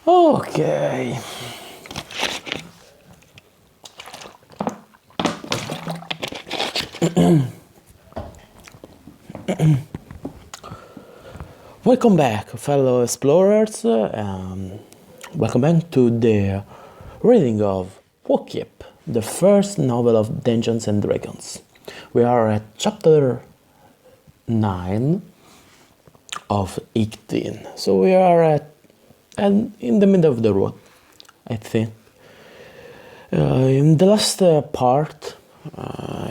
Okay. Welcome back, fellow explorers. Welcome back to the reading of Quag Keep, the first novel of Dungeons and Dragons. We are at chapter 9 of 18, so we are in the middle of the road, I think. In the last part,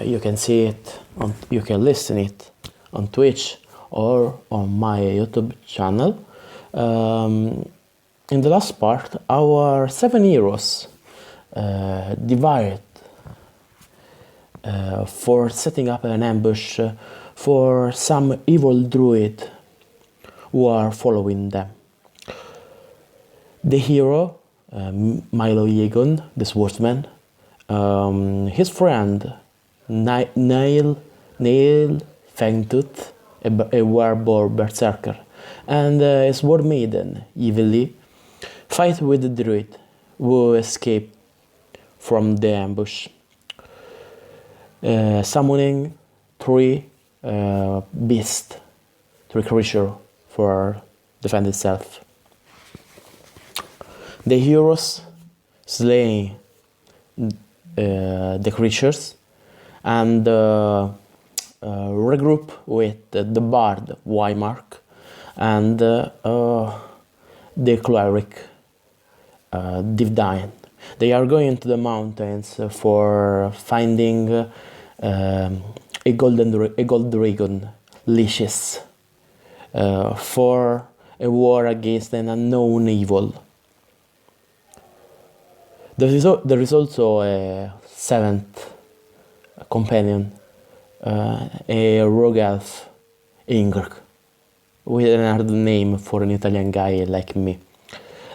you can see it, you can listen it on Twitch or on my YouTube channel. In the last part, our 7 heroes divided for setting up an ambush for some evil druid who are following them. The hero, Milo Yegon, the swordsman, his friend, Nail Fangtooth, a warboar berserker, and a sword maiden, Evilly, fight with the druid, who escaped from the ambush, summoning 3 beasts, 3 creatures for defend itself. The heroes slay the creatures and regroup with the bard Wymark and the cleric Divdine. They are going to the mountains for finding a gold dragon, Licious, for a war against an unknown evil. There is also a 7th companion, a rogue elf, Ingr, with another name for an Italian guy like me.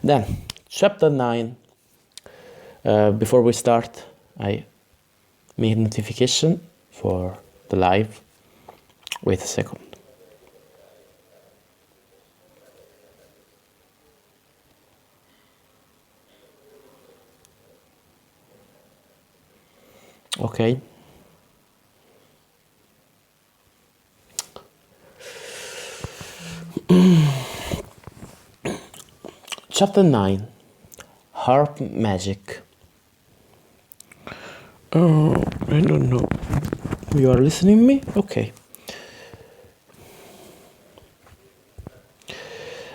Then, chapter 9. Before we start, I made notification for the live. Wait a second. Okay. Chapter 9. Harp Magic. I don't know. You are listening to me? Okay.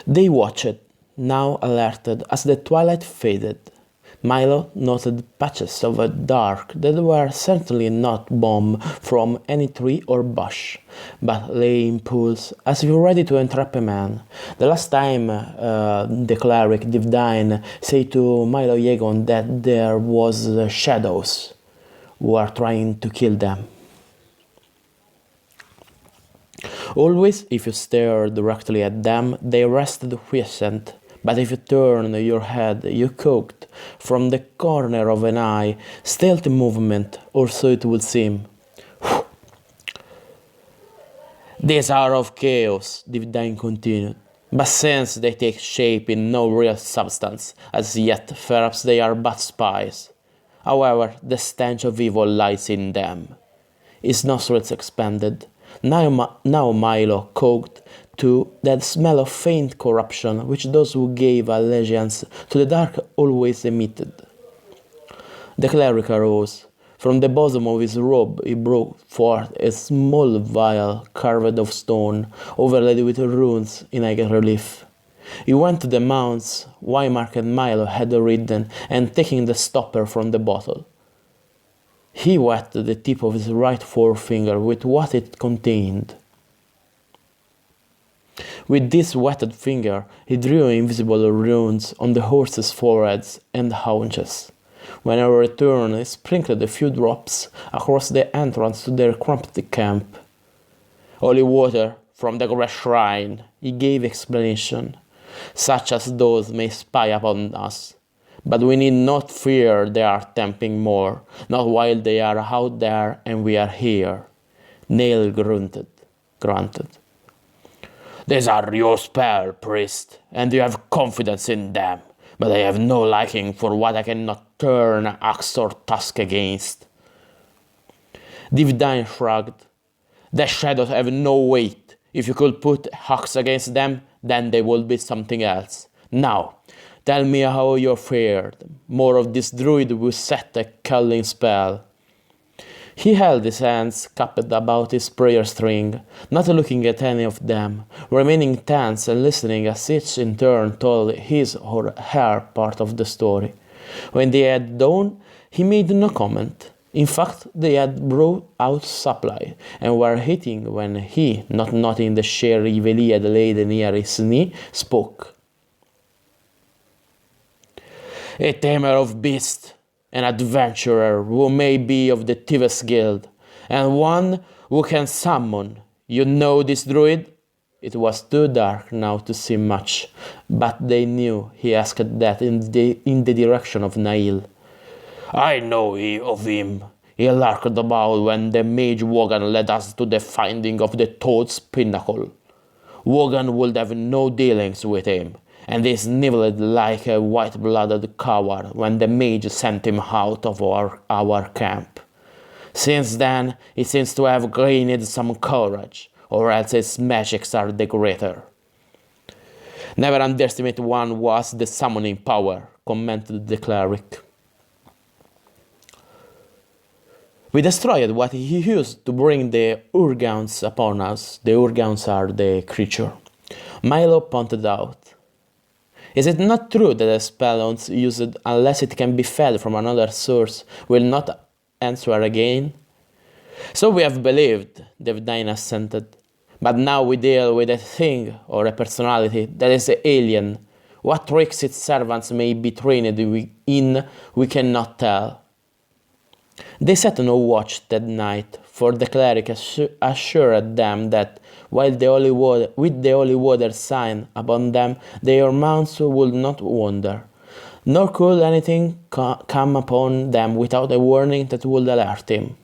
They watched, now alerted, as the twilight faded. Milo noted patches of dark that were certainly not bomb from any tree or bush, but lay in pools as if ready to entrap a man. The last time the cleric Divdine said to Milo Yegon that there was shadows who are trying to kill them. Always, if you stare directly at them, they rested quiescent. But if you turn your head, you cocked from the corner of an eye, stealthy movement, or so it would seem. These are of chaos, Divdine continued, but since they take shape in no real substance, as yet perhaps they are but spies. However, the stench of evil lies in them. His nostrils expanded. Now Milo cocked to that smell of faint corruption which those who gave allegiance to the dark always emitted. The cleric arose. From the bosom of his robe he brought forth a small vial carved of stone, overlaid with runes in high relief. He went to the mounts Wymark and Milo had ridden, and taking the stopper from the bottle, he wet the tip of his right forefinger with what it contained. With this wetted finger, he drew invisible runes on the horses' foreheads and haunches. When I returned, he sprinkled a few drops across the entrance to their cramped camp. Holy water from the great shrine, he gave explanation, such as those may spy upon us. But we need not fear they are tempting more, not while they are out there and we are here. Nail grunted. These are your spell, priest, and you have confidence in them, but I have no liking for what I cannot turn axe or tusk against. Divine shrugged. The shadows have no weight. If you could put axe against them, then they would be something else. Now, tell me how you fared. More of this druid will set a culling spell. He held his hands cupped about his prayer string, not looking at any of them, remaining tense and listening as each in turn told his or her part of the story. When they had done, he made no comment. In fact, they had brought out supply, and were eating when he, not noting the share Yveli had laid near his knee, spoke. A tamer of beasts, an adventurer who may be of the Thieves' Guild, and one who can summon. You know this druid? It was too dark now to see much, but they knew he asked that in the direction of Nail. I know of him. He lurked about when the mage Wogan led us to the finding of the Toad's Pinnacle. Wogan would have no dealings with him, and he sniveled like a white-blooded coward when the mage sent him out of our camp. Since then, he seems to have gained some courage, or else his magics are the greater. Never underestimate one who has the summoning power, commented the cleric. We destroyed what he used to bring the Urgauns upon us. The Urgauns are the creature. Milo pointed out. Is it not true that a spell once used unless it can be fed from another source will not answer again? So we have believed, Devdine assented. But now we deal with a thing or a personality that is alien. What tricks its servants may be trained in, we cannot tell. They set no watch that night, for the cleric assured them that with the holy water sign upon them, their mounts would not wander, nor could anything come upon them without a warning that would alert him.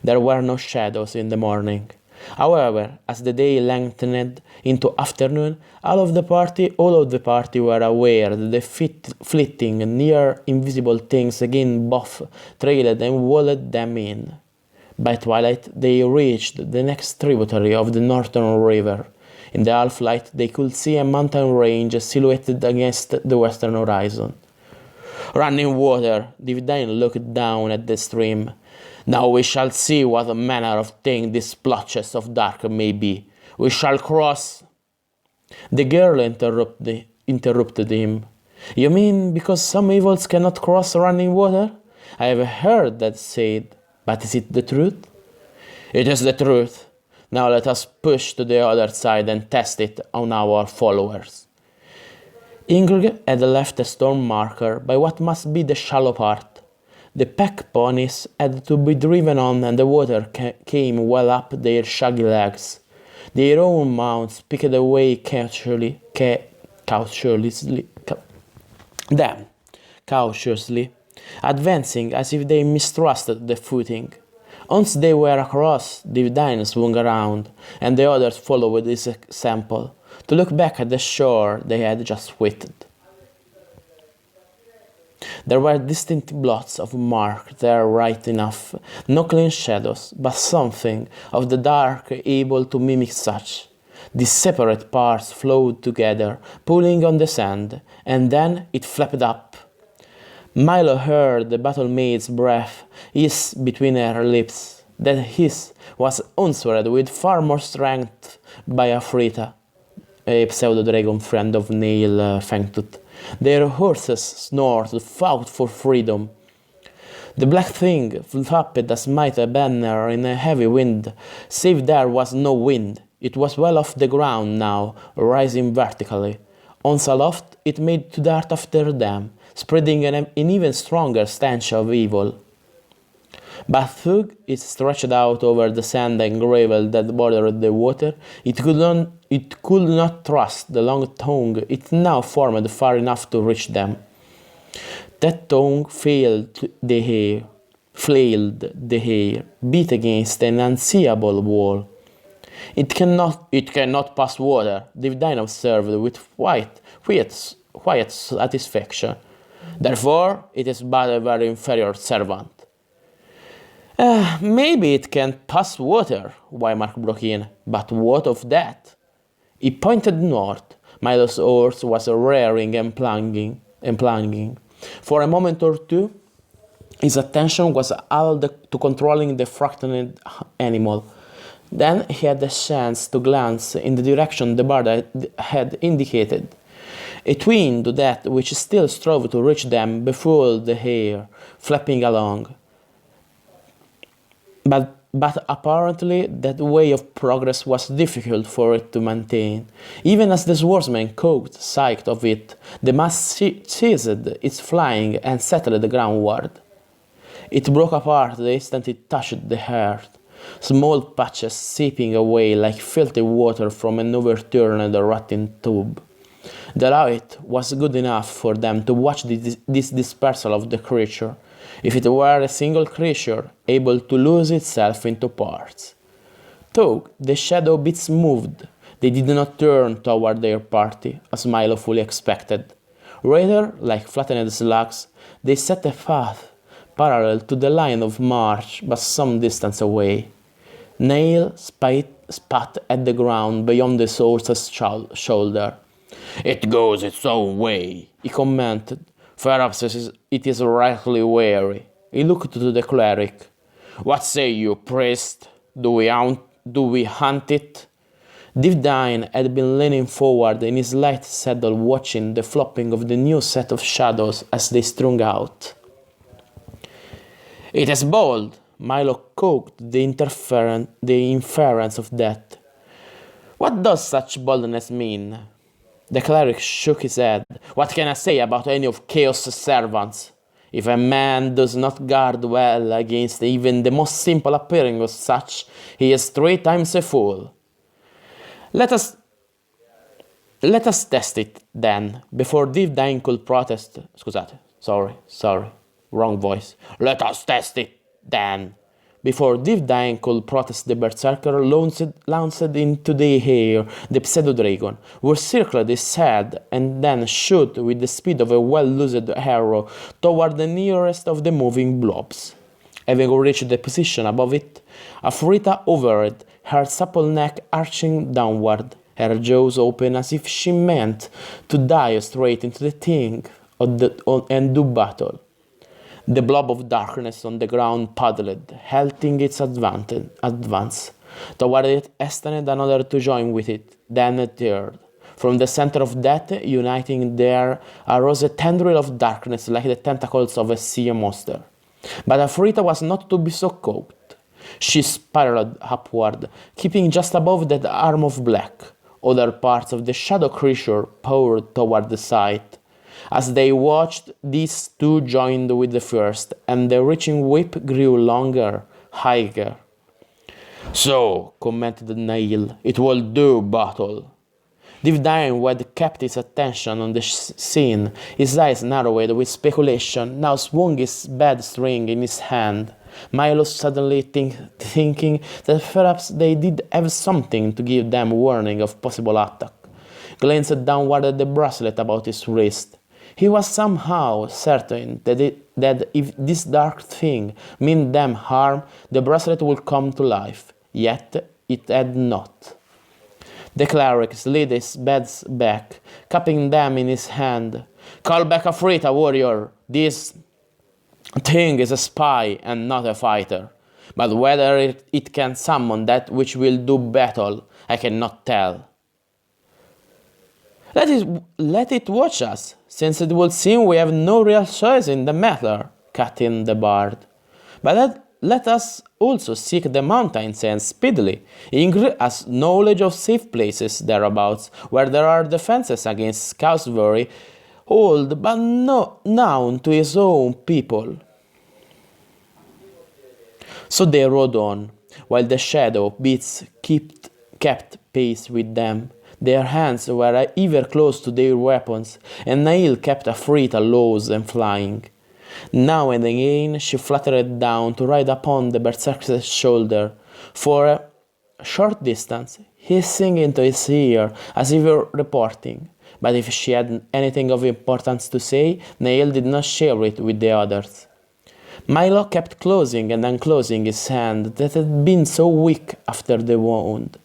There were no shadows in the morning. However, as the day lengthened into afternoon, all of the party were aware that the fleeting, near invisible things again both trailed and walled them in. By twilight, they reached the next tributary of the Norton River. In the half-light, they could see a mountain range silhouetted against the western horizon. Running water, Divdine looked down at the stream. Now we shall see what manner of thing these splotches of dark may be. We shall cross. The girl interrupted him. You mean because some evils cannot cross running water? I have heard that said, but is it the truth? It is the truth. Now let us push to the other side and test it on our followers. Ingrid had left a storm marker by what must be the shallow part. The pack ponies had to be driven on and the water came well up their shaggy legs. Their own mounts picked away cautiously, advancing as if they mistrusted the footing. Once they were across, Divdine swung around, and the others followed his example, to look back at the shore they had just quitted. There were distinct blots of mark there right enough, no clean shadows, but something of the dark able to mimic such. These separate parts flowed together, pulling on the sand, and then it flapped up. Milo heard the battle maid's breath hiss between her lips. That hiss was answered with far more strength by Afrita, a pseudo-dragon friend of Nail Fangtooth. Their horses snorted, fought for freedom. The black thing flapped as might a banner in a heavy wind, save there was no wind. It was well off the ground now, rising vertically. Once aloft, it made to dart after them, spreading an even stronger stench of evil. But though it stretched out over the sand and gravel that bordered the water, it could not thrust the long tongue it now formed far enough to reach them. That tongue flailed the air, beat against an unseeable wall. It cannot pass water, Divine observed with quiet satisfaction. Therefore, it is but a very inferior servant. Maybe it can pass water, Wymark broke in, but what of that? He pointed north. Milo's horse was rearing and plunging. For a moment or two, his attention was all to controlling the frightened animal. Then he had the chance to glance in the direction the bird had indicated. A twin to that which still strove to reach them befooled the air, flapping along. But apparently that way of progress was difficult for it to maintain. Even as the swordsman caught sight of it, the mass ceased its flying and settled groundward. It broke apart the instant it touched the earth, small patches seeping away like filthy water from an overturned rotting tube. The light was good enough for them to watch this dispersal of the creature, if it were a single creature able to lose itself into parts. Though the shadow bits moved, they did not turn toward their party, as Milo fully expected. Rather, like flattened slugs, they set a path parallel to the line of march but some distance away. Nail spat at the ground beyond the horse's shoulder. "It goes its own way," he commented. "Perhaps it is rightly wary." He looked to the cleric. "What say you, priest? Do we hunt it?" Divine had been leaning forward in his light saddle watching the flopping of the new set of shadows as they strung out. "It is bold," Milo caught the inference of that. "What does such boldness mean?" The cleric shook his head. "What can I say about any of Chaos' servants? If a man does not guard well against even the most simple appearing of such, he is 3 times a fool. Let us test it, then, before Divine could protest. Scusate, sorry, wrong voice. Let us test it, then. Before Divine could protest, the berserker launched into the air the pseudo-dragon, who circled his head and then shot with the speed of a well-loosed arrow toward the nearest of the moving blobs. Having reached the position above it, Afrita hovered, her supple neck arching downward, her jaws open as if she meant to dive straight into the thing and do battle. The blob of darkness on the ground paddled, halting its advance. Toward it hastened another to join with it, then a third. From the center of that, uniting there, arose a tendril of darkness like the tentacles of a sea monster. But Afrita was not to be so caught. She spiraled upward, keeping just above that arm of black. Other parts of the shadow creature poured toward the sight. As they watched, these two joined with the first, and the reaching whip grew longer, higher. "So," commented Nail, "it will do battle." Divine, who had kept his attention on the scene, his eyes narrowed with speculation, now swung his bad string in his hand. Milo suddenly thinking that perhaps they did have something to give them warning of possible attack, glanced downward at the bracelet about his wrist. He was somehow certain that if this dark thing meant them harm, the bracelet would come to life. Yet it had not. The cleric slid his beds back, cupping them in his hand. "Call back Afrita, warrior. This thing is a spy and not a fighter. But whether it can summon that which will do battle, I cannot tell." Let it watch us, since it would seem we have no real choice in the matter," cut in the bard. "But let us also seek the mountains and speedily. Ingrid has knowledge of safe places thereabouts, where there are defenses against cows very old, but no known to his own people. So they rode on, while the shadow beasts kept pace with them. Their hands were ever close to their weapons, and Nail kept afraid alows and flying. Now and again she fluttered down to ride upon the berserker's shoulder for a short distance, hissing into his ear as if reporting. But if she had anything of importance to say, Nail did not share it with the others. Milo kept closing and unclosing his hand that had been so weak after the wound.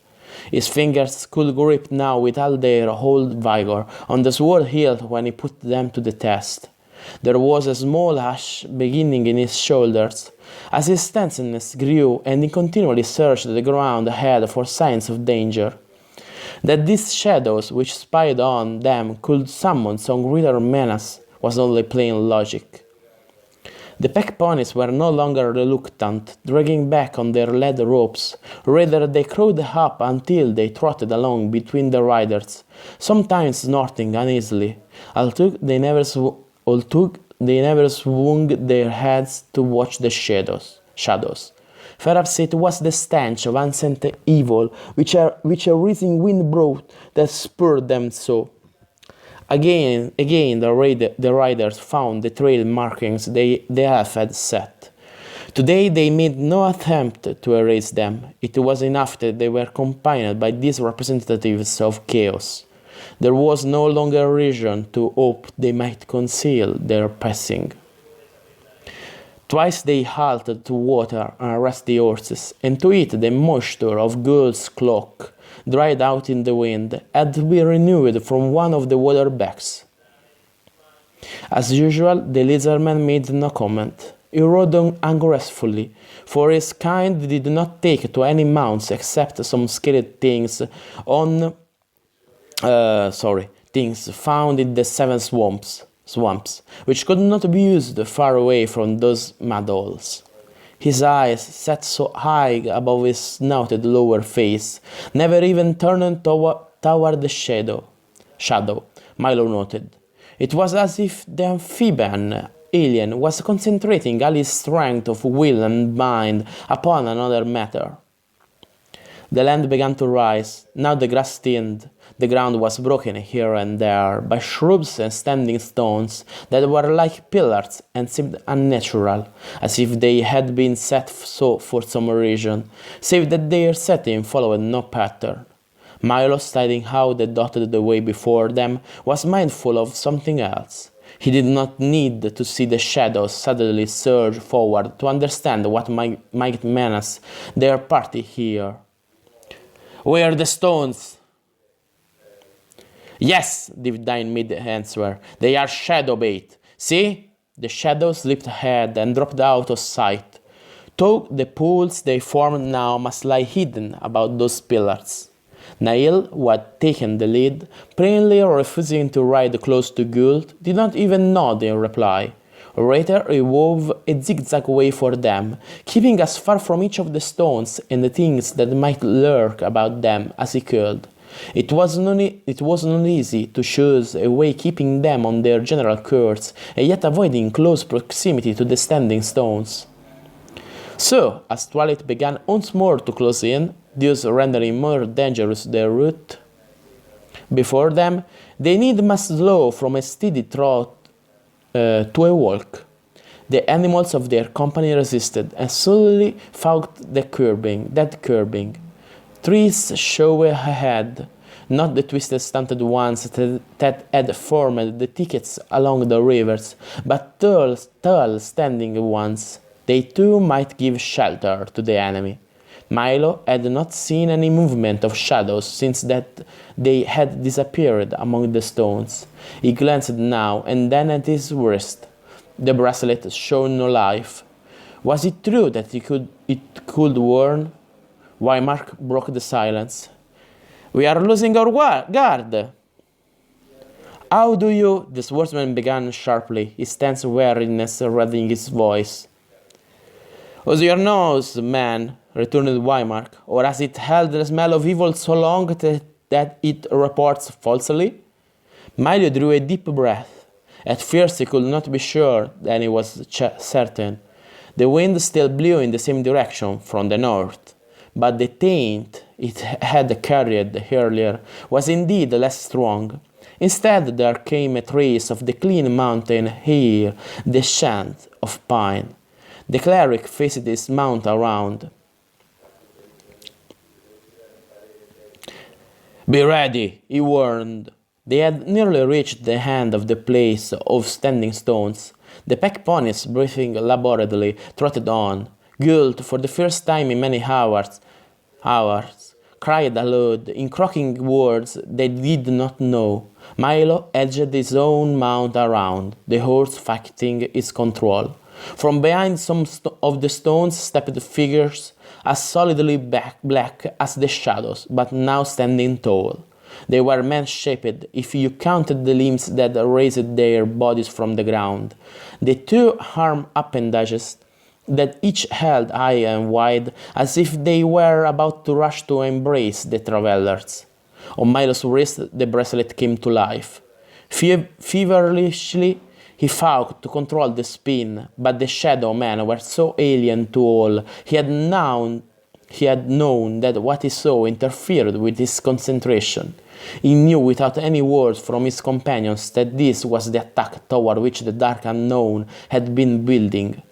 His fingers could grip now with all their old vigor on the sword hilt when he put them to the test. There was a small ache beginning in his shoulders, as his tenseness grew and he continually searched the ground ahead for signs of danger. That these shadows which spied on them could summon some greater menace was only plain logic. The pack ponies were no longer reluctant, dragging back on their lead ropes. Rather, they crowded up until they trotted along between the riders, sometimes snorting uneasily. Although they never swung their heads to watch the shadows. Perhaps it was the stench of unsent evil which a rising wind brought that spurred them so. Again, the riders found the trail markings the elf had set. Today they made no attempt to erase them. It was enough that they were accompanied by these representatives of chaos. There was no longer reason to hope they might conceal their passing. Twice they halted to water and rest the horses, and to eat the moisture of Gull's cloak, dried out in the wind, had to be renewed from one of the water backs. As usual, the lizardman made no comment. He rode on ungracefully, for his kind did not take to any mounts except some scaled things things found in the seven swamps, which could not be used far away from those mud-holes. His eyes, set so high above his snouted lower face, never even turned toward the shadow, Milo noted. It was as if the amphibian alien was concentrating all his strength of will and mind upon another matter. The land began to rise. Now the grass thinned. The ground was broken here and there by shrubs and standing stones that were like pillars and seemed unnatural, as if they had been set so for some reason, save that their setting followed no pattern. Milo, studying how they dotted the way before them, was mindful of something else. He did not need to see the shadows suddenly surge forward to understand what might menace their party here. "Where are the stones?" "Yes," Divine made answer. "They are shadow bait. See?" The shadows slipped ahead and dropped out of sight. Though the pools they formed now must lie hidden about those pillars. Nail, who had taken the lead, plainly refusing to ride close to Gult, did not even nod in reply. Rather, he wove a zigzag way for them, keeping as far from each of the stones and the things that might lurk about them as he could. It was not easy to choose a way keeping them on their general course, and yet avoiding close proximity to the standing stones. So, as twilight began once more to close in, thus rendering more dangerous their route before them, they need must slow from a steady trot to a walk. The animals of their company resisted and slowly fought that curbing. Trees show ahead, not the twisted stunted ones that had formed the thickets along the rivers, but tall standing ones. They too might give shelter to the enemy. Milo had not seen any movement of shadows since that they had disappeared among the stones. He glanced now and then at his wrist. The bracelet showed no life. Was it true that it could warn? Wymark broke the silence. "We are losing our guard." "How do you—" the swordsman began sharply, his tense weariness redding his voice. Was your nose, man, returned Weimark, or has it held the smell of evil so long that it reports falsely? Milo drew a deep breath. At first he could not be sure, then he was certain. The wind still blew in the same direction, from the north, but the taint it had carried earlier was indeed less strong. Instead there came a trace of the clean mountain air, the scent of pine. The cleric faced his mount around. "Be ready," he warned. They had nearly reached the end of the place of standing stones. The pack ponies, breathing laboriously, trotted on. Gult, for the first time in many hours, cried aloud in croaking words they did not know. Milo edged his own mount around, the horse fighting its control. From behind some of the stones stepped figures as solidly black as the shadows, but now standing tall. They were man-shaped if you counted the limbs that raised their bodies from the ground. The two arm appendages that each held high and wide, as if they were about to rush to embrace the travelers. On Milo's wrist the bracelet came to life. Feverishly he fought to control the spin, but the shadow men were so alien to all. He had known that what he saw interfered with his concentration. He knew without any words from his companions that this was the attack toward which the dark unknown had been building.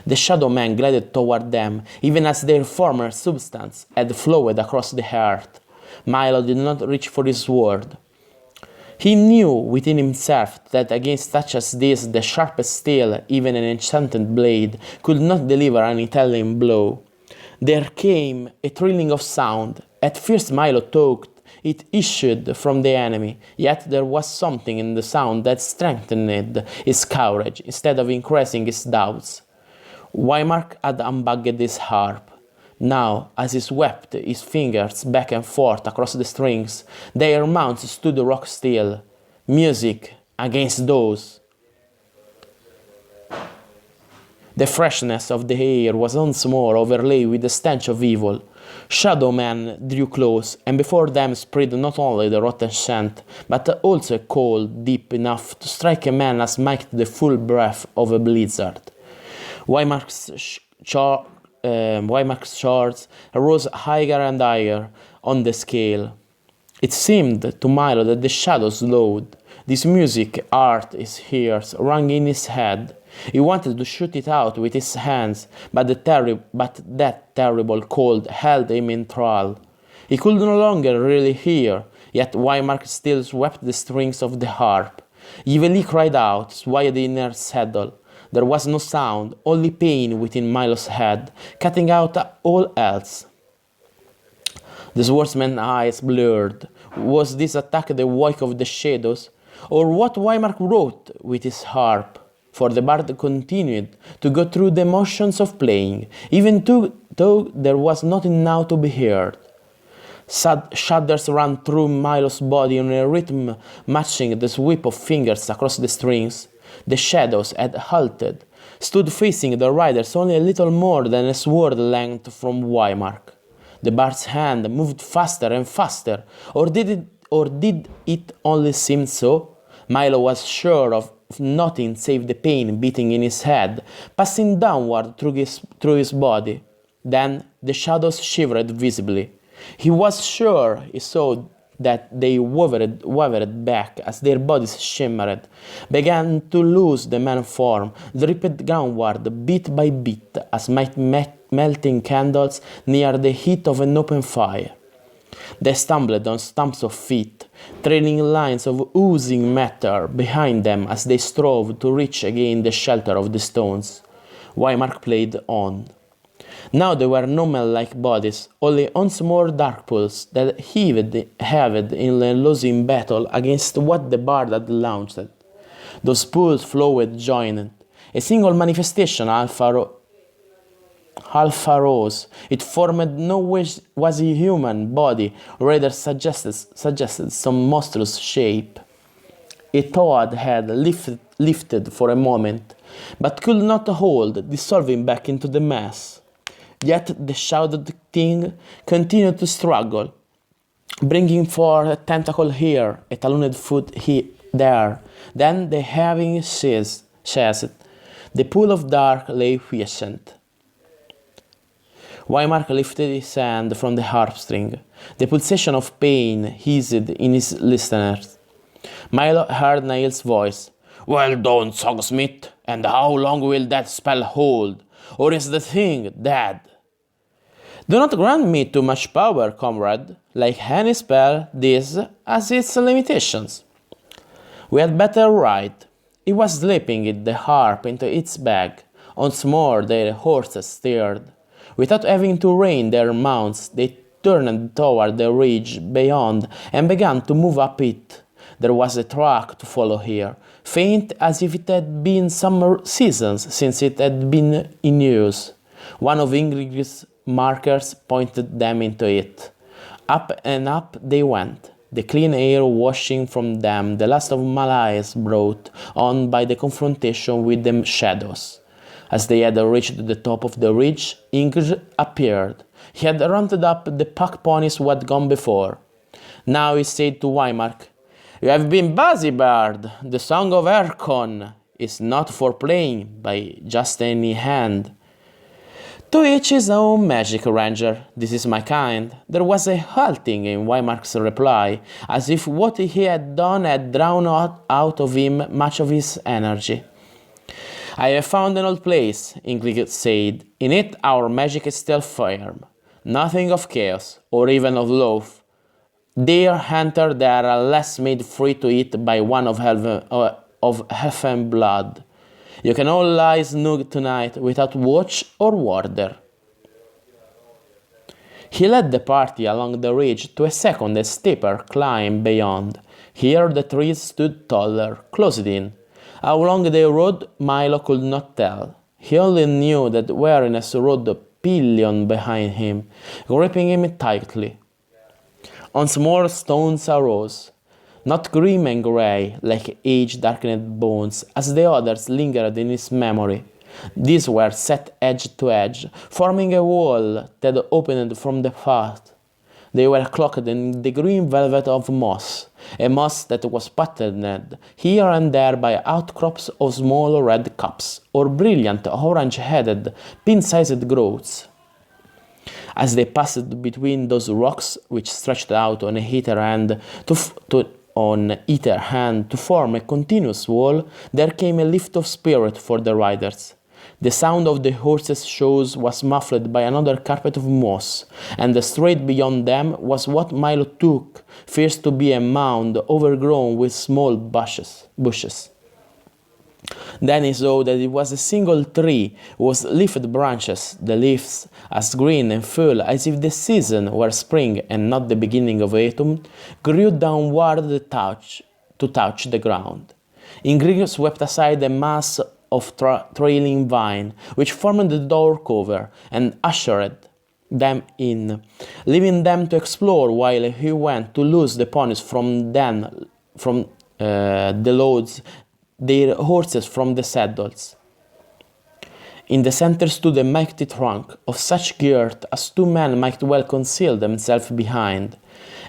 The shadow men glided toward them, even as their former substance had flowed across the earth. Milo did not reach for his sword. He knew within himself that against such as this the sharpest steel, even an enchanted blade, could not deliver any telling blow. There came a thrilling of sound. At first Milo thought it issued from the enemy, yet there was something in the sound that strengthened his courage instead of increasing his doubts. Weimark had unbugged his harp. Now, as he swept his fingers back and forth across the strings, their mounts stood rock still. Music against those. The freshness of the air was once more overlaid with the stench of evil. Shadow men drew close, and before them spread not only the rotten scent, but also a cold deep enough to strike a man as might the full breath of a blizzard. Weimark's shards rose higher and higher on the scale. It seemed to Milo that the shadows slowed. This music, art, his ears, rang in his head. He wanted to shoot it out with his hands, but that terrible cold held him in thrall. He could no longer really hear, yet Weimark still swept the strings of the harp. Evilly cried out, swayed in her saddle. There was no sound, only pain within Milo's head, cutting out all else. The swordsman's eyes blurred. Was this attack the work of the shadows, or what Weimark wrote with his harp? For the bard continued to go through the motions of playing, even though there was nothing now to be heard. Shudders ran through Milo's body in a rhythm matching the sweep of fingers across the strings. The shadows had halted, stood facing the riders only a little more than a sword length from Weimark. The bard's hand moved faster and faster, or did it only seem so? Milo was sure of nothing save the pain beating in his head, passing downward through his body. Then the shadows shivered visibly. He was sure he saw that they wavered back as their bodies shimmered, began to lose the man form, dripped downward bit by bit as might melting candles near the heat of an open fire. They stumbled on stumps of feet, trailing lines of oozing matter behind them as they strove to reach again the shelter of the stones. Weimark played on. Now there were no man-like bodies, only once more dark pools that heaved in a losing battle against what the bard had launched. Those pools flowed joined, a single manifestation alpha rose. It formed no was a human body, rather suggested some monstrous shape. A toad head lifted lifted for a moment, but could not hold, dissolving back into the mass. Yet the shrouded thing continued to struggle, bringing forth a tentacle here, a taloned foot there. Then the having ceased, the pool of dark lay quiescent. Weimar lifted his hand from the harp string. The pulsation of pain hissed in his listeners. Milo heard Niall's voice. "Well done, songsmith, and how long will that spell hold? Or is the thing dead?" "Do not grant me too much power, comrade. Like any spell, this has its limitations." "We had better ride." He was slipping the harp into its bag. Once more their horses steered. Without having to rein their mounts, they turned toward the ridge beyond and began to move up it. There was a track to follow here, faint as if it had been some seasons since it had been in use. One of Ingrid's markers pointed them into it. Up and up they went, the clean air washing from them the last of malaise brought on by the confrontation with the shadows. As they had reached the top of the ridge, Ingrid appeared. He had rounded up the pack ponies who had gone before. Now he said to Waymark, "You have been busy, bird. The song of Ercon is not for playing by just any hand." "To each his own magic, Ranger. This is my kind." There was a halting in Waymark's reply, as if what he had done had drawn out of him much of his energy. "I have found an old place," Ingrid said. "In it our magic is still firm. Nothing of chaos, or even of loaf. Deer hunter there unless made free to eat by one of heaven blood. You can all lie snug tonight without watch or warder." He led the party along the ridge to a second and steeper climb beyond. Here the trees stood taller, closed in. How long they rode, Milo could not tell. He only knew that weariness rode pillion behind him, gripping him tightly. Once more stones arose, not grim and grey, like age-darkened bones, as the others lingered in his memory. These were set edge to edge, forming a wall that opened from the path. They were cloaked in the green velvet of moss, a moss that was patterned here and there by outcrops of small red cups, or brilliant orange-headed, pin-sized growths. As they passed between those rocks, which stretched out on either hand to form a continuous wall, there came a lift of spirit for the riders. The sound of the horses' shoes was muffled by another carpet of moss, and straight beyond them was what Milo took first to be a mound overgrown with small bushes. Then he saw that it was a single tree whose leafed branches, the leaves as green and full as if the season were spring and not the beginning of autumn, grew downward to touch the ground. Ingrid swept aside a mass of trailing vine, which formed the door cover, and ushered them in, leaving them to explore while he went to loose the ponies from the loads, their horses from the saddles. In the center stood a mighty trunk, of such girth as two men might well conceal themselves behind.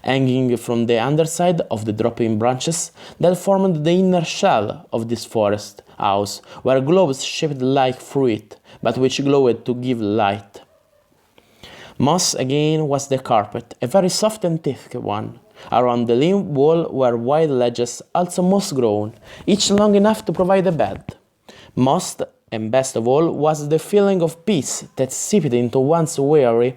Hanging from the underside of the dropping branches that formed the inner shell of this forest house were globes shaped like fruit, but which glowed to give light. Moss again was the carpet, a very soft and thick one. Around the lean wall were wide ledges, also moss-grown, each long enough to provide a bed. Most, and best of all, was the feeling of peace that seeped into one's weary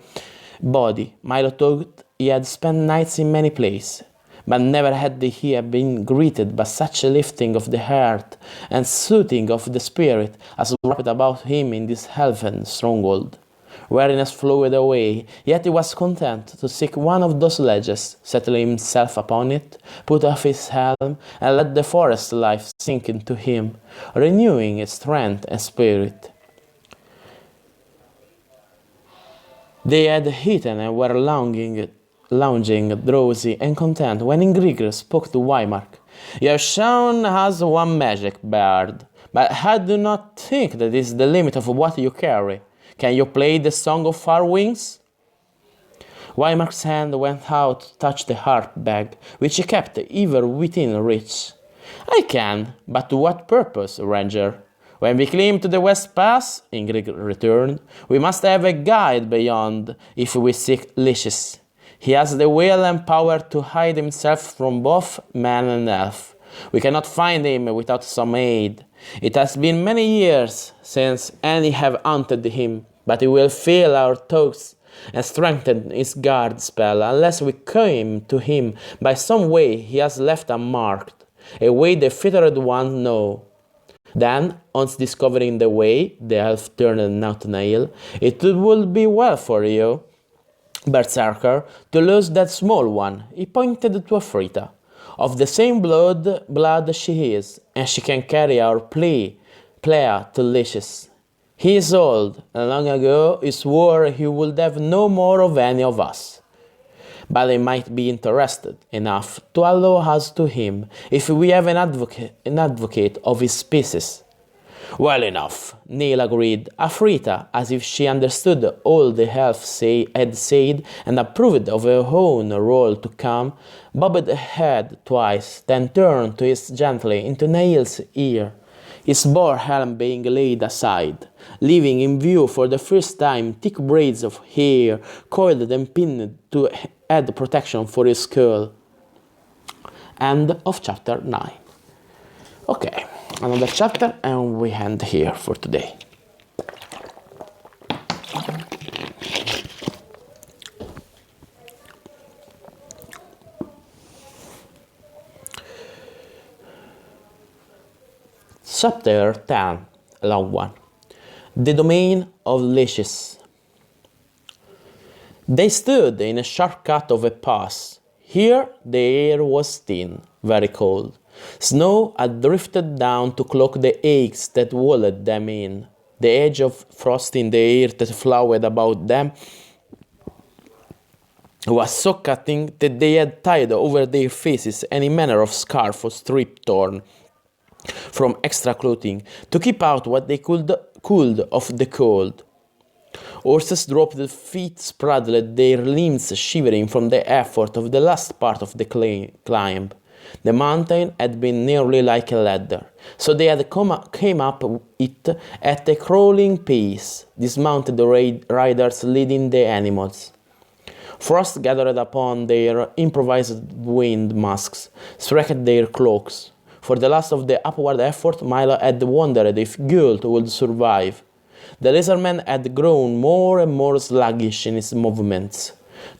body. Milo thought he had spent nights in many places, but never had he been greeted by such a lifting of the heart and soothing of the spirit as wrapped about him in this elven stronghold. Weariness flowed away, yet he was content to seek one of those ledges, settle himself upon it, put off his helm, and let the forest life sink into him, renewing his strength and spirit. They had eaten and were lounging, drowsy and content, when Ingrid spoke to Waymark. You have shown us one magic, Bard, but I do not think that is the limit of what you carry. Can you play the Song of Far Wings? Weimark's hand went out to touch the harp bag, which he kept ever within reach. I can, but to what purpose, Ranger? When we climb to the West Pass, Ingrid returned, we must have a guide beyond if we seek Lycius. He has the will and power to hide himself from both man and elf. We cannot find him without some aid. It has been many years since any have hunted him, but he will fail our thoughts and strengthen his guard spell unless we come to him by some way he has left unmarked, a way the fettered ones know. Then, once discovering the way, the elf turned Nathaniel, it would be well for you, Berserker, to lose that small one. He pointed to Afrita. Of the same blood she is, and she can carry our player to Lycius. He is old, and long ago he swore he would have no more of any of us. But he might be interested enough to allow us to him if we have an advocate of his species. Well enough, Neil agreed. Afrita, as if she understood all the elf had said and approved of her own role to come, bobbed her head twice, then turned to hiss gently into Neil's ear, his boar helm being laid aside, leaving in view for the first time thick braids of hair coiled and pinned to add protection for his skull. End of chapter 9. Okay, another chapter and we end here for today. Chapter 10, a long one. The Domain of Lycius. They stood in a sharp cut of a pass. Here the air was thin, very cold. Snow had drifted down to cloak the aches that walled them in. The edge of frost in the air that flowered about them was so cutting that they had tied over their faces any manner of scarf or strip torn from extra clothing to keep out what they could of the cold. Horses dropped their feet, spraddled, their limbs shivering from the effort of the last part of the climb. The mountain had been nearly like a ladder, so they had came up it at a crawling pace, dismounted riders leading the animals. Frost gathered upon their improvised wind masks, stretched their cloaks. For the last of the upward effort, Milo had wondered if Gult would survive. The lizardman had grown more and more sluggish in his movements,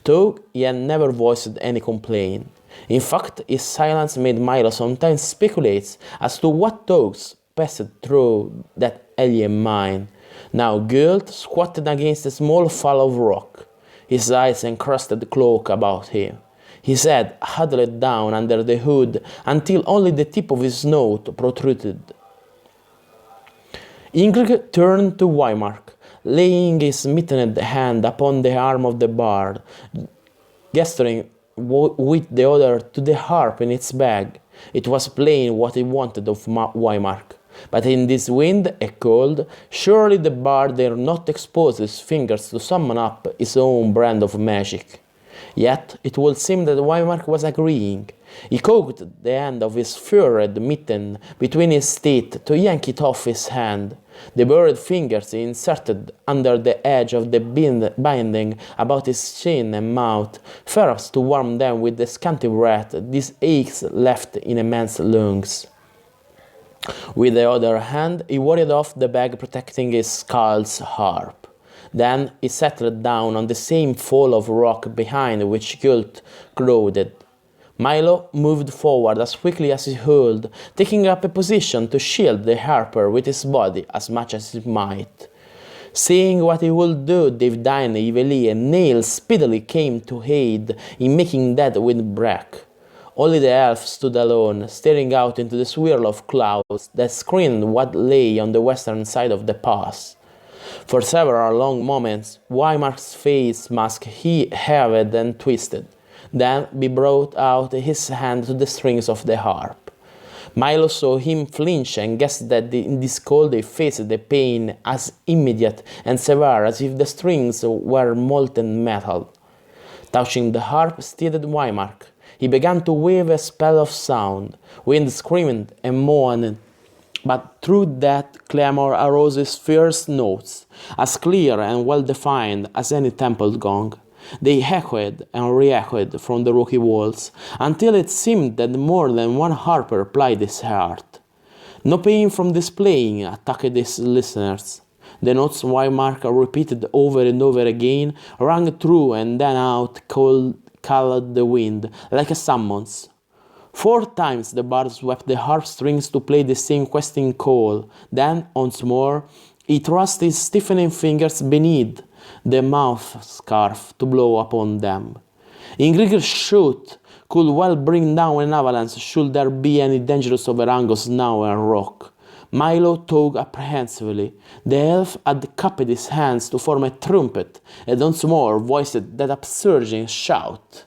though he had never voiced any complaint. In fact, his silence made Milo sometimes speculate as to what thoughts passed through that alien mind. Now Gult squatted against a small fall of rock, his eyes encrusted cloak about him. His head huddled down under the hood until only the tip of his nose protruded. Ingrid turned to Weimark, laying his mittened hand upon the arm of the bard, gesturing with the other to the harp in its bag. It was plain what he wanted of Weimark. But in this wind and cold, surely the bard dare not expose his fingers to summon up his own brand of magic. Yet it would seem that Weimark was agreeing. He cocked the end of his furred mitten between his teeth to yank it off his hand. The buried fingers he inserted under the edge of the binding about his chin and mouth, perhaps to warm them with the scanty breath these aches left in a man's lungs. With the other hand, he warded off the bag protecting his skull's harp. Then he settled down on the same fall of rock behind which Gult crowded. Milo moved forward as quickly as he could, taking up a position to shield the harper with his body as much as he might. Seeing what he would do, Devdine, Iveli, and Nail speedily came to aid in making that wind break. Only the elf stood alone, staring out into the swirl of clouds that screened what lay on the western side of the pass. For several long moments, Weimark's face mask he heaved and twisted. Then he brought out his hand to the strings of the harp. Milo saw him flinch and guessed that in this call they faced the pain as immediate and severe as if the strings were molten metal. Touching the harp steadied Wymark. He began to weave a spell of sound. Wind screamed and moaned, but through that clamor arose his fierce notes, as clear and well-defined as any temple gong. They echoed and re-echoed from the rocky walls, until it seemed that more than one harper plied his heart. No pain from this playing attacked his listeners. The notes Wymark repeated over and over again rang through and then out, called the wind, like a summons. 4 times the bard swept the harp strings to play the same questing call. Then, once more, he thrust his stiffening fingers beneath the mouth scarf to blow upon them. Ingriger's shout could well bring down an avalanche should there be any dangerous overhang of snow and rock. Milo tugged apprehensively. The elf had cupped his hands to form a trumpet, and once more voiced that upsurging shout.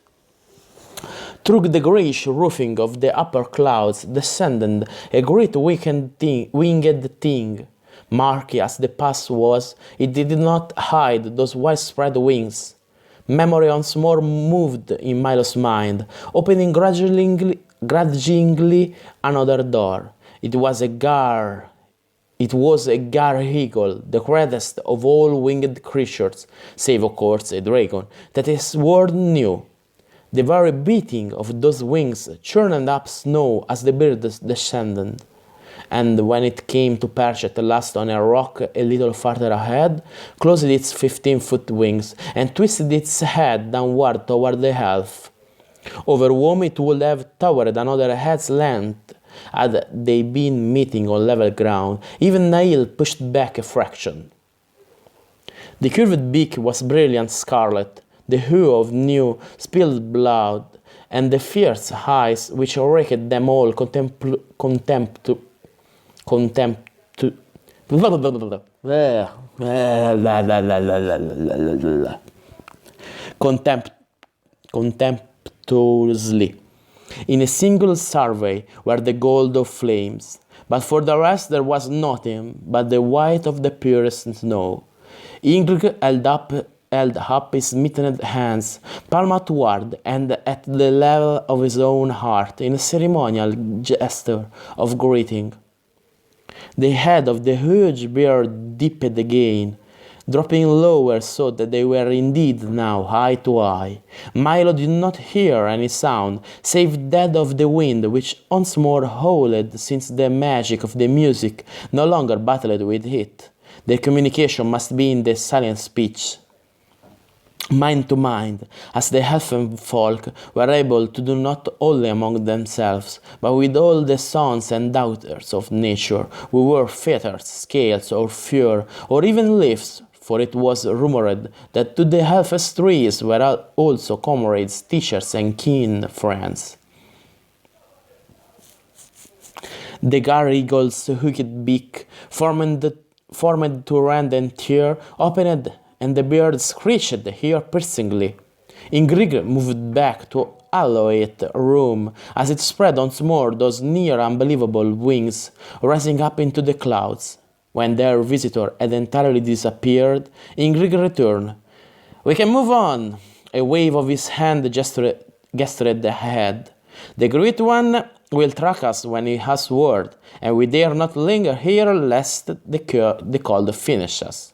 Through the greyish roofing of the upper clouds descended a great winged thing. Murky as the pass was, it did not hide those widespread wings. Memory once more moved in Milo's mind, opening grudgingly another door. It was a gar eagle, the greatest of all winged creatures, save of course a dragon, that his world knew. The very beating of those wings churned up snow as the bird descended, and when it came to perch at last on a rock a little farther ahead, closed its 15-foot wings and twisted its head downward toward the elf. Over whom it would have towered another head's length had they been meeting on level ground. Even Nail pushed back a fraction. The curved beak was brilliant scarlet, the hue of new spilled blood, and the fierce eyes which raked them all contemptuously. In a single survey were the gold of flames, but for the rest there was nothing but the white of the purest snow. Ingrid held up his mittened hands, palm outward and at the level of his own heart, in a ceremonial gesture of greeting. The head of the huge beard dipped again, dropping lower so that they were indeed now eye to eye. Milo did not hear any sound, save that of the wind, which once more howled, since the magic of the music no longer battled with it. Their communication must be in the silent speech, mind to mind, as the elfin folk were able to do not only among themselves, but with all the sons and daughters of nature, who wore feathers, scales, or fur, or even leaves, for it was rumored that to the elf's trees were also comrades, teachers, and keen friends. The gar-eagle's hooked beak, formed to rend and tear, opened, and the bird screeched ear-piercingly. Ingrid moved back to allotted room as it spread once more those near unbelievable wings, rising up into the clouds. When their visitor had entirely disappeared, Ingrid returned. "We can move on." A wave of his hand gestured ahead. "The Great One will track us when he has word, and we dare not linger here lest the cold finish us."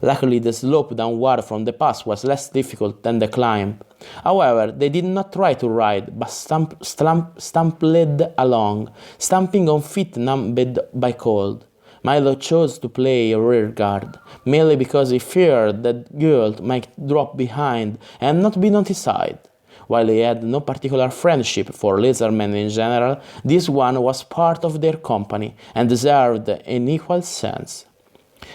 Luckily, the slope downward from the pass was less difficult than the climb. However, they did not try to ride, but stumbled along, stamping on feet numbed by cold. Milo chose to play rearguard, merely because he feared that Gult might drop behind and not be notified. While he had no particular friendship for lizardmen in general, this one was part of their company and deserved an equal sense.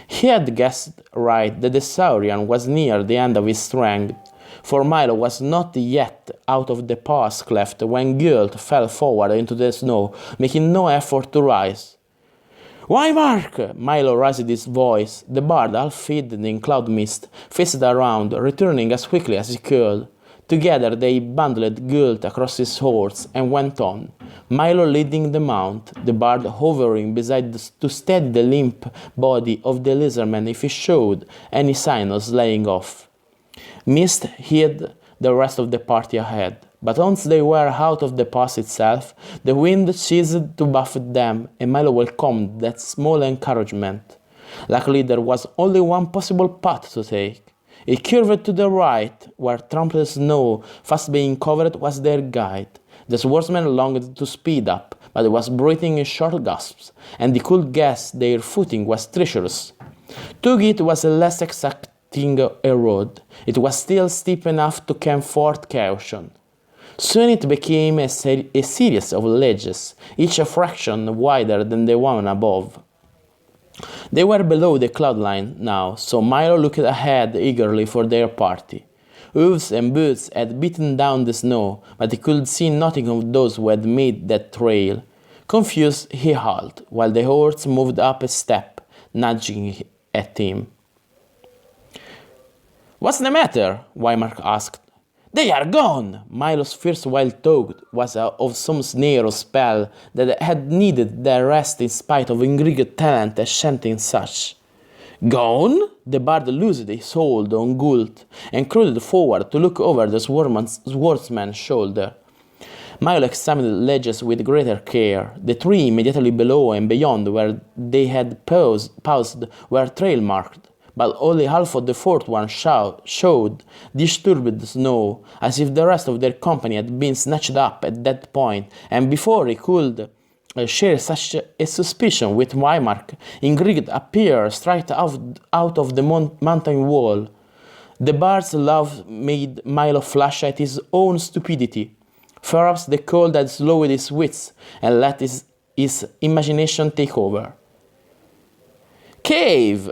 He had guessed right that the Saurian was near the end of his strength, for Milo was not yet out of the pass cleft when Gult fell forward into the snow, making no effort to rise. "Why, Mark?" Milo raised his voice. The bard, half hidden in cloud mist, faced around, returning as quickly as he could. Together they bundled Gult across his horse and went on, Milo leading the mount, the bard hovering beside to steady the limp body of the lizardman if he showed any sign of slaying off. Mist hid the rest of the party ahead, but once they were out of the pass itself, the wind ceased to buffet them, and Milo welcomed that small encouragement. Luckily, there was only one possible path to take. It curved to the right, where trampled snow, fast being covered, was their guide. The swordsman longed to speed up, but was breathing in short gasps, and they could guess their footing was treacherous. Tugit was a less exacting a road. It was still steep enough to camp forth caution. Soon it became a series of ledges, each a fraction wider than the one above. They were below the cloud line now, so Milo looked ahead eagerly for their party. Hooves and boots had beaten down the snow, but he could see nothing of those who had made that trail. Confused, he halted, while the horse moved up a step, nudging at him. "What's the matter?" Wymark asked. "They are gone!" Milo's fierce wild talk was of some snare or spell that had needed their rest in spite of Ingrid's talent at chanting such. "Gone?" The bard loosed his hold on Gult and crowded forward to look over the swordsman's shoulder. Milo examined the ledges with greater care. The tree immediately below and beyond where they had paused were trail-marked, but only half of the fourth one showed disturbed snow, as if the rest of their company had been snatched up at that point, and before he could share such a suspicion with Wymark, Ingrid appeared straight out of the mountain wall. The bard's laugh made Milo flash at his own stupidity. Perhaps the cold had slowed his wits and let his imagination take over. "Cave!"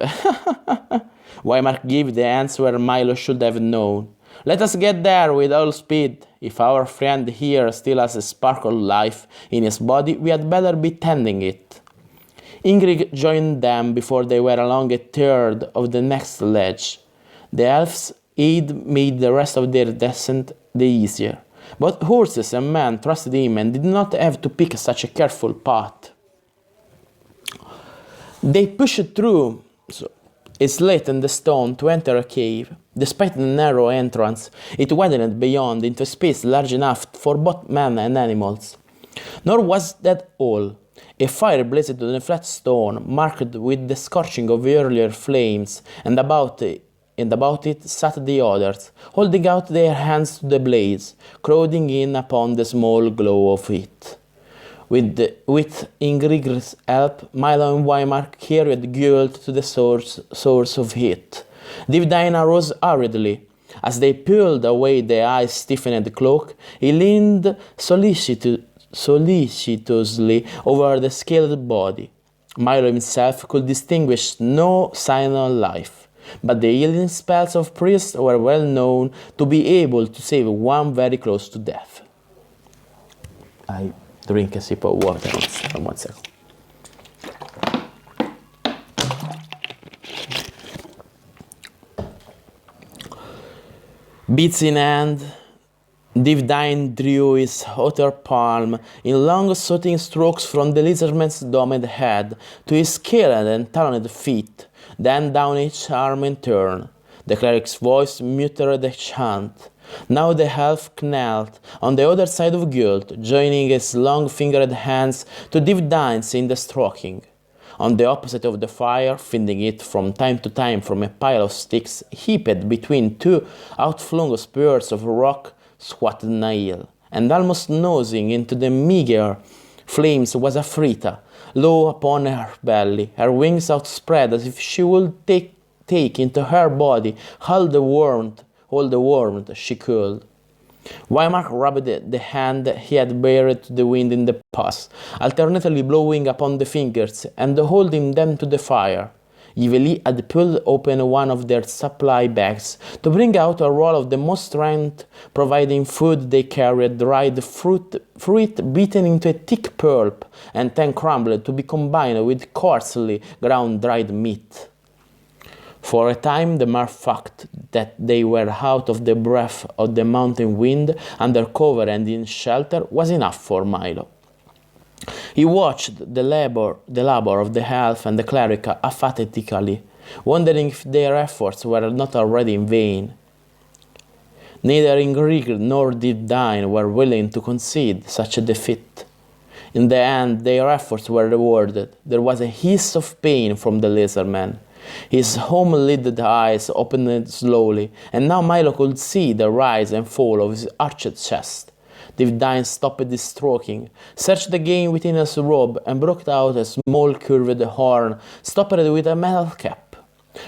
Wymark gave the answer Milo should have known. "Let us get there with all speed. If our friend here still has a spark of life in his body, we had better be tending it." Ingrid joined them before they were along a third of the next ledge. The elf's aid made the rest of their descent the easier. Both horses and men trusted him and did not have to pick such a careful path. They pushed through a slit in the stone to enter a cave. Despite the narrow entrance, it widened beyond into a space large enough for both men and animals. Nor was that all. A fire blazed on a flat stone, marked with the scorching of earlier flames, and about it sat the others, holding out their hands to the blaze, crowding in upon the small glow of it. With Ingrid's help, Milo and Wymark carried Gult to the source of heat. Divdine arose hurriedly. As they peeled away the ice-stiffened cloak, he leaned solicitously over the scaled body. Milo himself could distinguish no sign of life, but the healing spells of priests were well known to be able to save one very close to death. I drink a sip of water on 1 second. Beads in hand, Divdine drew his outer palm in long swooting strokes from the lizardman's domed head to his scaled and taloned feet, then down each arm in turn. The cleric's voice muttered a chant. Now the elf knelt on the other side of Gult, joining his long-fingered hands to Divdine's in the stroking. On the opposite of the fire, feeding it from time to time from a pile of sticks heaped between two outflung spurs of rock, squatted Nail, and almost nosing into the meager flames was Afrita, low upon her belly, her wings outspread as if she would take into her body all the warmth she could. Wymark rubbed the hand he had bared to the wind in the pass, alternately blowing upon the fingers and holding them to the fire. Yveli had pulled open one of their supply bags to bring out a roll of the most strength-providing food they carried, dried fruit beaten into a thick pulp and then crumbled to be combined with coarsely ground dried meat. For a time, the mere fact that they were out of the breath of the mountain wind, under cover and in shelter, was enough for Milo. He watched the labor of the elf and the cleric apathetically, wondering if their efforts were not already in vain. Neither Ingrid nor Divine were willing to concede such a defeat. In the end, their efforts were rewarded. There was a hiss of pain from the lizardman. His home-lidded eyes opened slowly, and now Milo could see the rise and fall of his arched chest. Divine stopped his stroking, searched again within his robe, and brought out a small curved horn, stopped with a metal cap.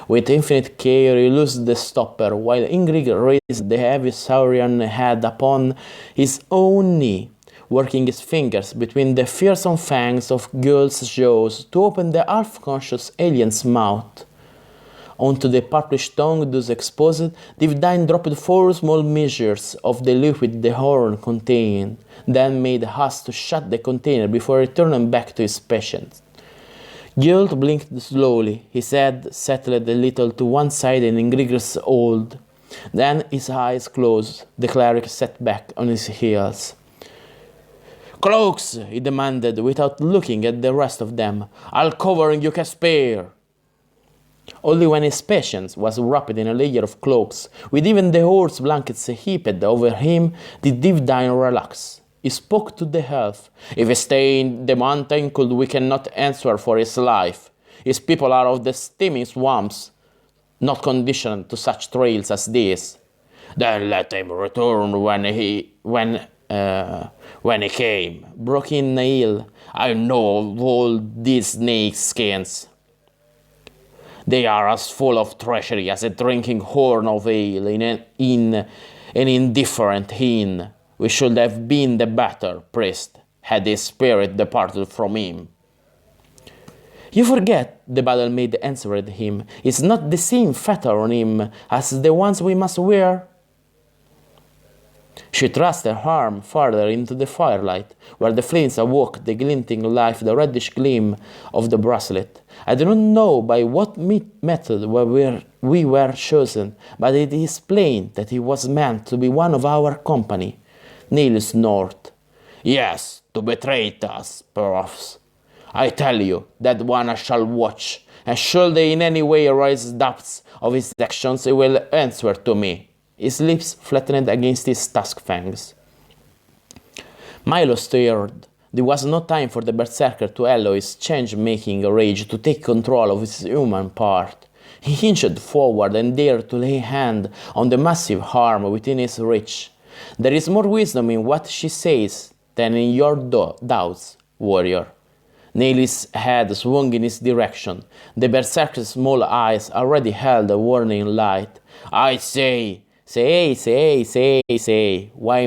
With infinite care he loosed the stopper, while Ingrid raised the heavy saurian head upon his own knee, working his fingers between the fearsome fangs of Gull's jaws to open the half-conscious alien's mouth. Onto the purplish tongue thus exposed, Divine dropped 4 small measures of the liquid the horn contained, then made haste to shut the container before returning back to his patient. Gull blinked slowly, his head settled a little to one side in Ingrid's hold. Then his eyes closed. The cleric sat back on his heels. "Cloaks!" he demanded, without looking at the rest of them. "I'll cover and you can spare." Only when his patience was wrapped in a layer of cloaks, with even the horse blankets heaped over him, did Divine relax. He spoke to the elf. "If he stay in the mountain, we cannot answer for his life. His people are of the steaming swamps, not conditioned to such trails as these." "Then let him return when he came," broke in Neil. "I know of all these snake skins. They are as full of treachery as a drinking horn of ale in an indifferent inn. We should have been the better, priest, had his spirit departed from him." "You forget," the battle maid answered him. "It's not the same fetter on him as the ones we must wear." She thrust her arm farther into the firelight, where the flames awoke the glinting life, the reddish gleam of the bracelet. "I do not know by what method we were chosen, but it is plain that he was meant to be one of our company." Neil snorted. "Yes, to betray us, perhaps. I tell you, that one shall watch, and should they in any way raise doubts of his actions, he will answer to me." His lips flattened against his tusk fangs. Milo stared. There was no time for the berserker to allow his change-making rage to take control of his human part. He inched forward and dared to lay hand on the massive arm within his reach. "There is more wisdom in what she says than in your doubts, warrior." Neil's head swung in his direction. The berserker's small eyes already held a warning light. "I say, say,"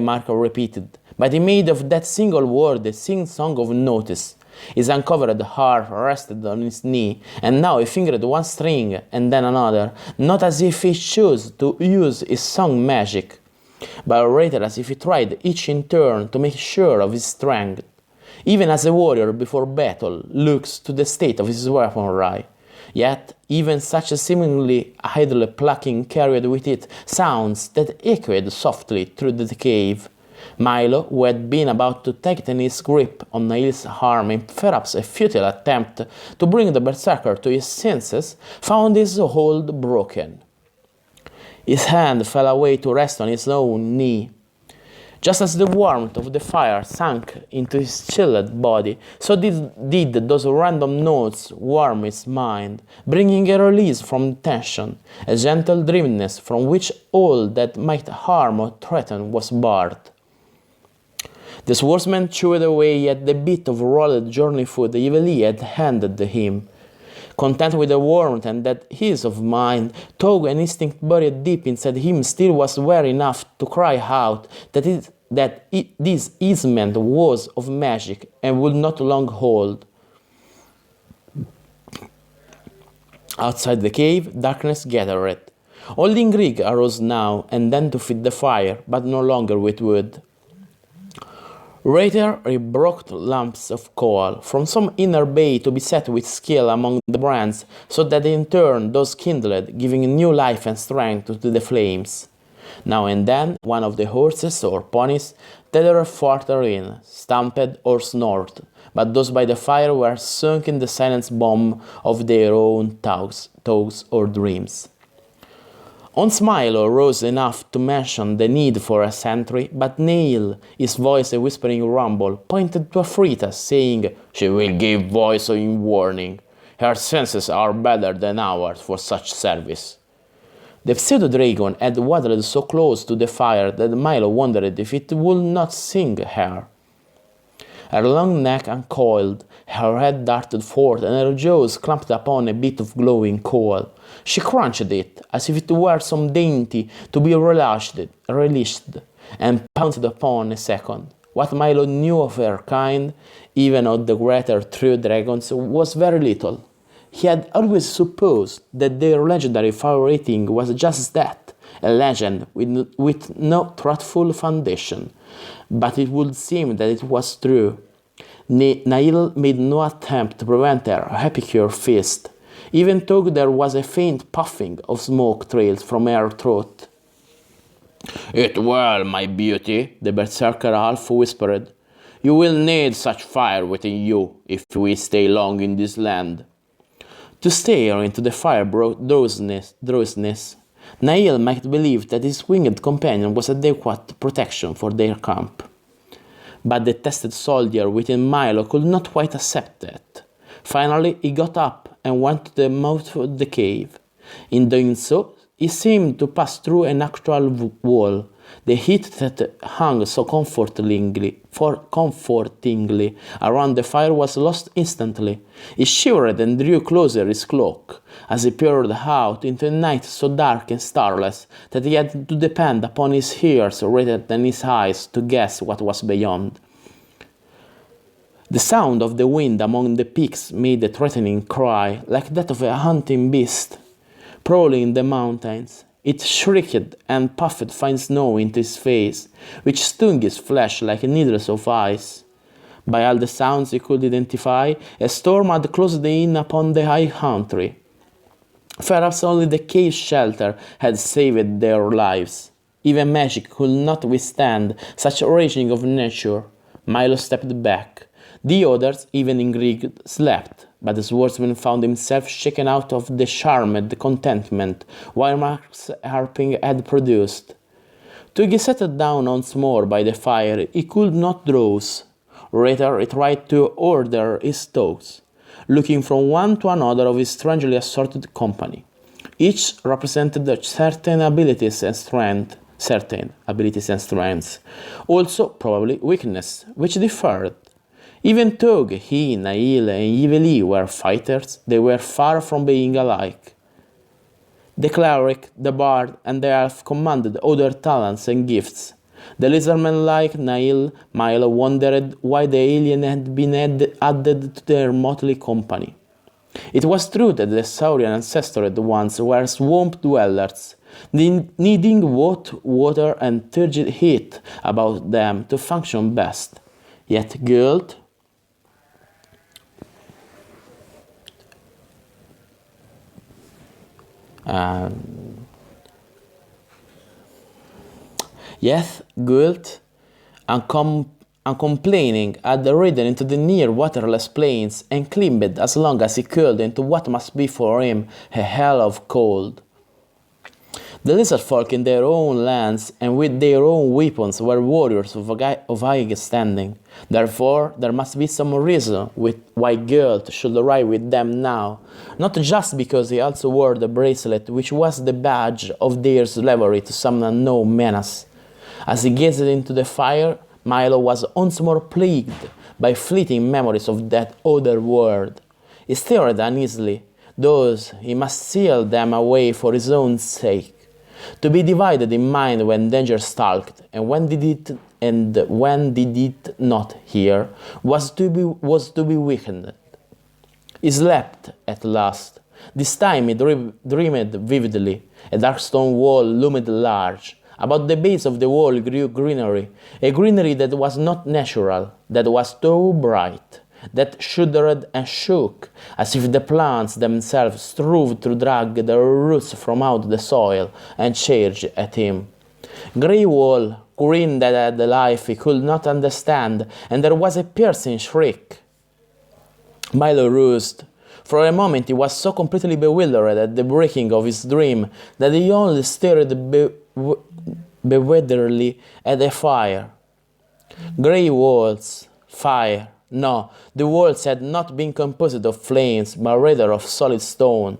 Marco repeated. But he made of that single word a sing-song of notice. His uncovered arm rested on his knee, and now he fingered one string and then another, not as if he chose to use his song magic, but rather as if he tried each in turn to make sure of his strength. Even as a warrior before battle looks to the state of his weaponry. Yet, even such a seemingly idle plucking carried with it sounds that echoed softly through the cave. Milo, who had been about to tighten his grip on Neil's arm in perhaps a futile attempt to bring the berserker to his senses, found his hold broken. His hand fell away to rest on his own knee. Just as the warmth of the fire sank into his chilled body, so did those random notes warm his mind, bringing a release from tension, a gentle dreaminess from which all that might harm or threaten was barred. The swordsman chewed away at the bit of rolled journey food Yveli had handed him. Content with the warmth and that ease of mind, though an instinct buried deep inside him still was aware enough to cry out that this easement was of magic and would not long hold. Outside the cave, darkness gathered. Only Ingrid arose now and then to feed the fire, but no longer with wood. Later, he brought lumps of coal from some inner bay to be set with skill among the brands, so that in turn those kindled, giving new life and strength to the flames. Now and then, one of the horses or ponies tethered further in, stamped or snorted, but those by the fire were sunk in the silent bomb of their own thoughts or dreams. Once Milo rose enough to mention the need for a sentry, but Neil, his voice a whispering rumble, pointed to Afrita, saying, "She will give voice in warning. Her senses are better than ours for such service." The pseudo-dragon had waddled so close to the fire that Milo wondered if it would not sing her. Her long neck uncoiled, her head darted forth, and her jaws clamped upon a bit of glowing coal. She crunched it, as if it were some dainty to be relished, and pounced upon a second. What Milo knew of her kind, even of the greater true dragons, was very little. He had always supposed that their legendary fire eating was just that, a legend with no truthful foundation. But it would seem that it was true. Nail made no attempt to prevent her epicure feast, even though there was a faint puffing of smoke trails from her throat. "Eat well, my beauty," the berserker half whispered. "You will need such fire within you if we stay long in this land." To stare into the fire brought drowsiness. Nail might believe that his winged companion was adequate protection for their camp. But the tested soldier within Milo could not quite accept that. Finally, he got up and went to the mouth of the cave. In doing so, he seemed to pass through an actual wall. The heat that hung so comfortingly around the fire was lost instantly. He shivered and drew closer his cloak, as he peered out into a night so dark and starless that he had to depend upon his ears rather than his eyes to guess what was beyond. The sound of the wind among the peaks made a threatening cry, like that of a hunting beast prowling in the mountains. It shrieked and puffed fine snow into his face, which stung his flesh like needles of ice. By all the sounds he could identify, a storm had closed in upon the high country. Perhaps only the cave shelter had saved their lives. Even magic could not withstand such a raging of nature. Milo stepped back. The others, even in Greek, slept, but the swordsman found himself shaken out of the charmed contentment Weimara's harping had produced. Till he sat down once more by the fire, he could not drowse. Rather, he tried to order his thoughts, looking from one to another of his strangely assorted company. Each represented certain abilities and strengths, also probably weakness, which differed. Even though he, Nail, and Yveli were fighters, they were far from being alike. The cleric, the bard, and the elf commanded other talents and gifts. The lizardman-like Nail, Milo wondered why the alien had been added to their motley company. It was true that the Saurian ancestors once were swamp dwellers, needing both water and turgid heat about them to function best. Yet guilt, and complaining had ridden into the near waterless plains and climbed as long as he could into what must be for him a hell of cold. The lizard folk in their own lands and with their own weapons were warriors of high standing. Therefore, there must be some reason why Gert should arrive with them now, not just because he also wore the bracelet which was the badge of their slavery to some unknown menace. As he gazed into the fire, Milo was once more plagued by fleeting memories of that other world. He stared uneasily, though he must seal them away for his own sake. To be divided in mind when danger stalked, and when did it not hear, was to be weakened. He slept at last. This time he dreamed vividly. A dark stone wall loomed large, About the base of the wall grew greenery, a greenery that was not natural, that was too bright, that shuddered and shook, as if the plants themselves strove to drag their roots from out the soil and charge at him. Grey wall, green that had a life he could not understand, and there was a piercing shriek. Milo roused. For a moment he was so completely bewildered at the breaking of his dream that he only stared bewilderedly at the fire. Grey walls, fire. No, the walls had not been composed of flames, but rather of solid stone.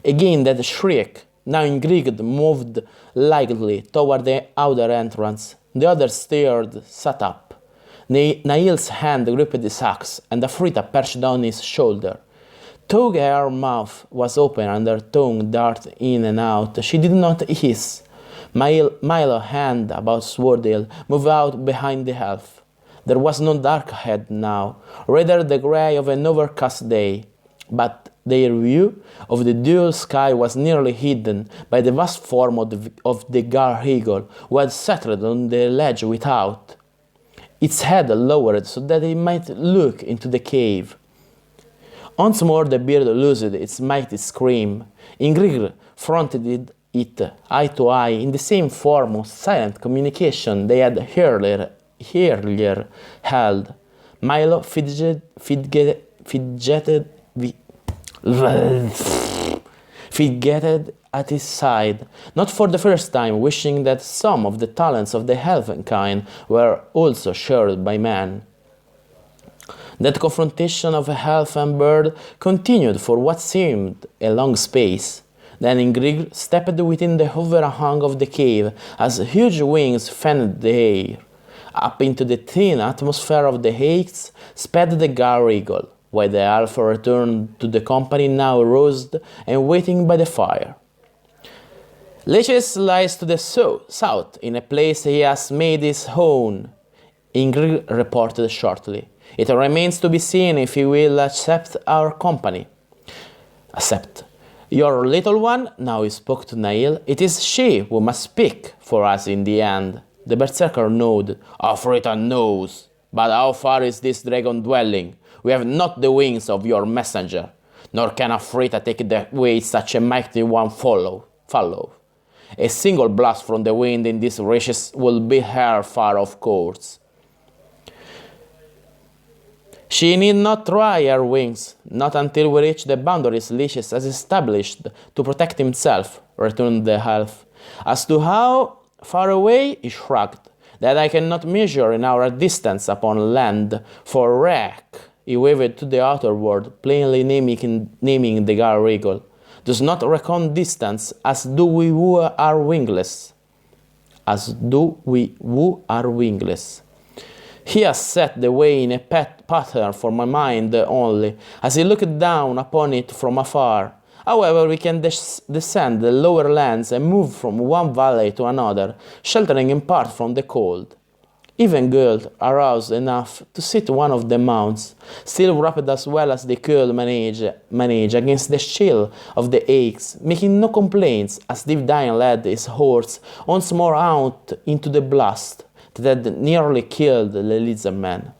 Again that shriek. Now Ingrid moved lightly toward the outer entrance. The others sat up. Nail's hand gripped his axe, and Afrita perched on his shoulder. Though her mouth was open and her tongue darted in and out, she did not hiss. Milo's hand about Swordale moved out behind the elf. There was no dark ahead now, rather the grey of an overcast day, but their view of the dull sky was nearly hidden by the vast form of the gar-eagle who had settled on the ledge without, its head lowered so that it might look into the cave. Once more the bird loosed its mighty scream. Ingrid fronted it eye to eye in the same form of silent communication they had earlier held. Milo fidgeted at his side, not for the first time, wishing that some of the talents of the elvenkind were also shared by man. That confrontation of elf and bird continued for what seemed a long space. Then Ingrid stepped within the overhang of the cave as huge wings fanned the air. Up into the thin atmosphere of the heights sped the gar-eagle, while the elf returned to the company now roused and waiting by the fire. Leches lies to the south, in a place he has made his own, Ingrid reported shortly. It remains to be seen if he will accept our company. Accept. Your little one, now he spoke to Nail, it is she who must speak for us in the end. The berserker nodded. Afrita knows. But how far is this dragon dwelling? We have not the wings of your messenger, nor can Afrita take the way such a mighty one follow. A single blast from the wind in these reaches will beat her far off course. She need not try her wings, not until we reach the boundaries Leches has established to protect himself, returned the elf. As to how far away, he shrugged, that I cannot measure in our distance upon land, for wreck, he waved to the outer world, plainly naming the gar-eagle, does not reckon distance, as do we who are wingless. He has set the way in a pattern for my mind only, as he looked down upon it from afar. However, we can descend the lower lands and move from one valley to another, sheltering in part from the cold. Even Guld, aroused enough to sit one of the mounts, still wrapped as well as they could manage against the chill of the aches, making no complaints as Divdine led his horse once more out into the blast that had nearly killed the lizard man.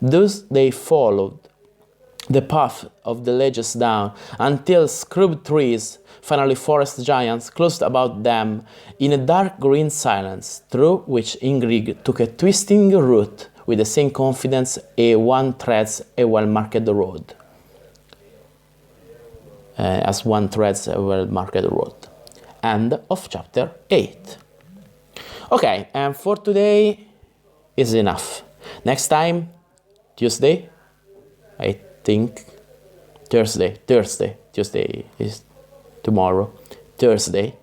Thus they followed the path of the ledges down until scrub trees, finally forest giants, closed about them in a dark green silence, through which Ingrid took a twisting route with the same confidence one treads a well-marked road. End of chapter 8. Okay, and for today is enough. Next time, Tuesday, I think Thursday is tomorrow, Thursday,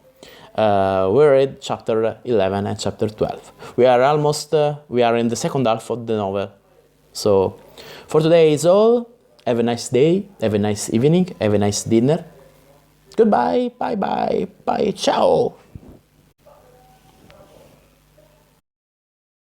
we read chapter 11 and chapter 12. We are in the second half of the novel. So, for today is all. Have a nice day, have a nice evening, have a nice dinner. Goodbye, bye, ciao.